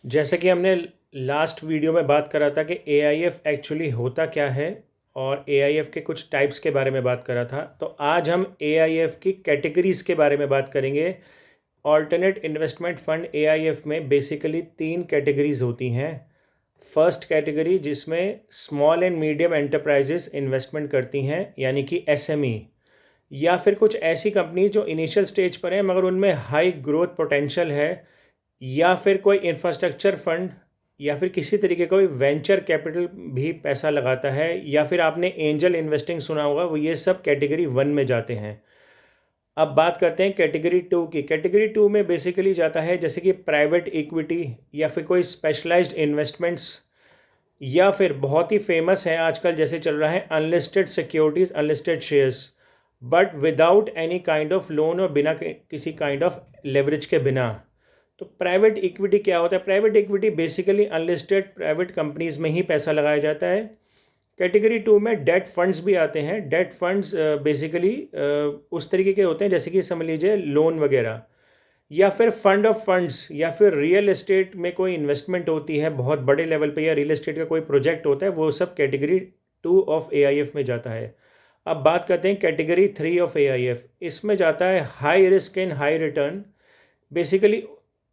जैसे कि हमने लास्ट वीडियो में बात करा था कि एआईएफ एक्चुअली होता क्या है और एआईएफ के कुछ टाइप्स के बारे में बात करा था, तो आज हम एआईएफ की कैटेगरीज़ के बारे में बात करेंगे। ऑल्टरनेट इन्वेस्टमेंट फ़ंड एआईएफ में बेसिकली 3 कैटेगरीज़ होती हैं। फर्स्ट कैटेगरी जिसमें small and medium enterprises investment करती हैं, यानी कि एसएमई, या फिर कुछ ऐसी कंपनी जो इनिशियल स्टेज पर हैं मगर उनमें हाई ग्रोथ पोटेंशियल है, या फिर कोई इंफ्रास्ट्रक्चर फंड, या फिर किसी तरीके का कोई वेंचर कैपिटल भी पैसा लगाता है, या फिर आपने एंजल इन्वेस्टिंग सुना होगा, वो ये सब कैटेगरी 1 में जाते हैं। अब बात करते हैं कैटेगरी 2 की। कैटेगरी 2 में बेसिकली जाता है जैसे कि प्राइवेट इक्विटी, या फिर कोई स्पेशलाइज्ड इन्वेस्टमेंट्स, या फिर बहुत ही फेमस है आजकल जैसे चल रहा है unlisted securities, unlisted shares, but without any kind of loan और बिना किसी काइंड ऑफ लेवरेज के बिना। तो प्राइवेट इक्विटी क्या होता है? Private equity basically unlisted private companies में ही पैसा लगाया जाता है। कैटेगरी 2 में डेट फंड्स भी आते हैं। डेट फंड्स बेसिकली उस तरीके के होते हैं जैसे कि समझ लीजिए लोन वगैरह, या फिर फंड ऑफ फंड्स, या फिर रियल एस्टेट में कोई इन्वेस्टमेंट होती है बहुत बड़े लेवल पे, या रियल एस्टेट का कोई प्रोजेक्ट होता है, वो सब कैटेगरी 2 ऑफ एआईएफ में जाता है। अब बात करते हैं कैटेगरी 3 ऑफ एआईएफ। इसमें जाता है high risk and high return. Basically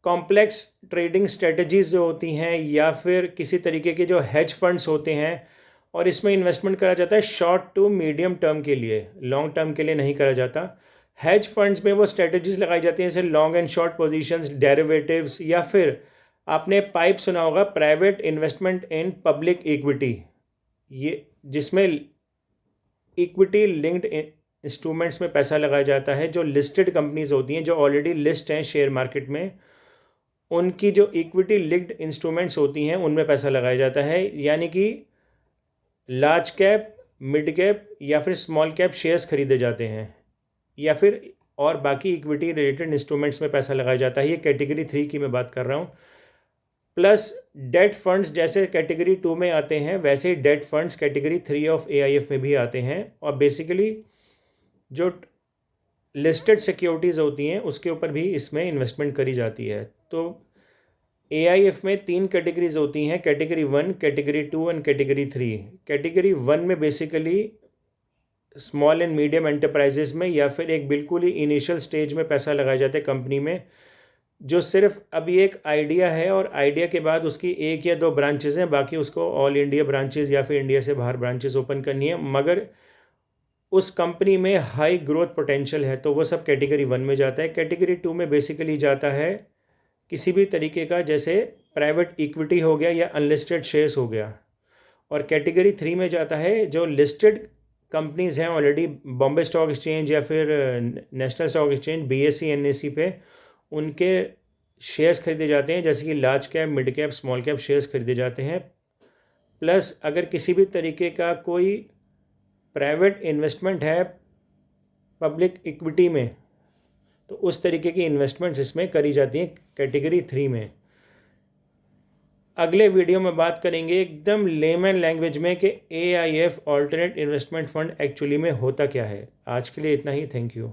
complex trading strategies जो होती हैं, या फिर किसी तरीके के जो हेज फंड्स होते हैं, और इसमें इन्वेस्टमेंट करा जाता है शॉर्ट टू मीडियम टर्म के लिए, लॉन्ग टर्म के लिए नहीं करा जाता। हेज फंड्स में वो स्ट्रेटजीज लगाई जाती हैं जैसे long and short positions, derivatives, या फिर आपने पाइप सुना होगा private investment in public equity, ये जिसमें इक्विटी लिंक्ड इंस्ट्रूमेंट्स में पैसा लगाया जाता है। जो लिस्टेड कंपनीज होती हैं, जो ऑलरेडी लिस्ट हैं शेयर मार्केट में, उनकी जो इक्विटी लिंक्ड इंस्ट्रूमेंट्स होती हैं उनमें पैसा लगाया जाता है, यानी कि लार्ज कैप, मिड कैप, या फिर स्मॉल कैप शेयर्स खरीदे जाते हैं, या फिर और बाकी इक्विटी रिलेटेड इंस्ट्रूमेंट्स में पैसा लगाया जाता है। ये कैटेगरी 3 की मैं बात कर रहा हूँ। प्लस डेट फंड्स जैसे कैटेगरी 2 में आते हैं, वैसे ही debt funds category 3 of AIF में भी आते हैं, और बेसिकली जो लिस्टेड सिक्योरिटीज़ होती हैं उसके ऊपर भी इसमें इन्वेस्टमेंट करी जाती है। तो एआईएफ में 3 कैटेगरीज होती हैं, category 1, category 2 and category 3। Category 1 में basically small and medium enterprises में, या फिर एक बिल्कुल ही इनिशियल स्टेज में पैसा लगाया जाता है कंपनी में, जो सिर्फ अभी एक आइडिया है, और आइडिया के बाद उसकी 1 या 2 ब्रांचेज हैं, बाकी उसको ऑल इंडिया ब्रांचेज या फिर इंडिया से बाहर ब्रांचेज ओपन करनी है, मगर उस कंपनी में हाई ग्रोथ पोटेंशियल है, तो वो सब कैटेगरी 1 में जाता है। कैटेगरी 2 में बेसिकली जाता है किसी भी तरीके का, जैसे प्राइवेट इक्विटी हो गया या अनलिस्टेड शेयर्स हो गया। और कैटेगरी 3 में जाता है जो लिस्टेड कंपनीज़ हैं ऑलरेडी बॉम्बे स्टॉक एक्सचेंज या फिर national stock exchange, BSE, NSE पे, उनके शेयर्स खरीदे जाते हैं, जैसे कि large cap, mid cap, small cap shares खरीदे जाते हैं। प्लस अगर किसी भी तरीके का कोई प्राइवेट इन्वेस्टमेंट है पब्लिक इक्विटी में, तो उस तरीके की इन्वेस्टमेंट्स इसमें करी जाती हैं कैटेगरी 3 में। अगले वीडियो में बात करेंगे एकदम लेमन लैंग्वेज में कि AIF alternate investment fund actually में होता क्या है। आज के लिए इतना ही। Thank you.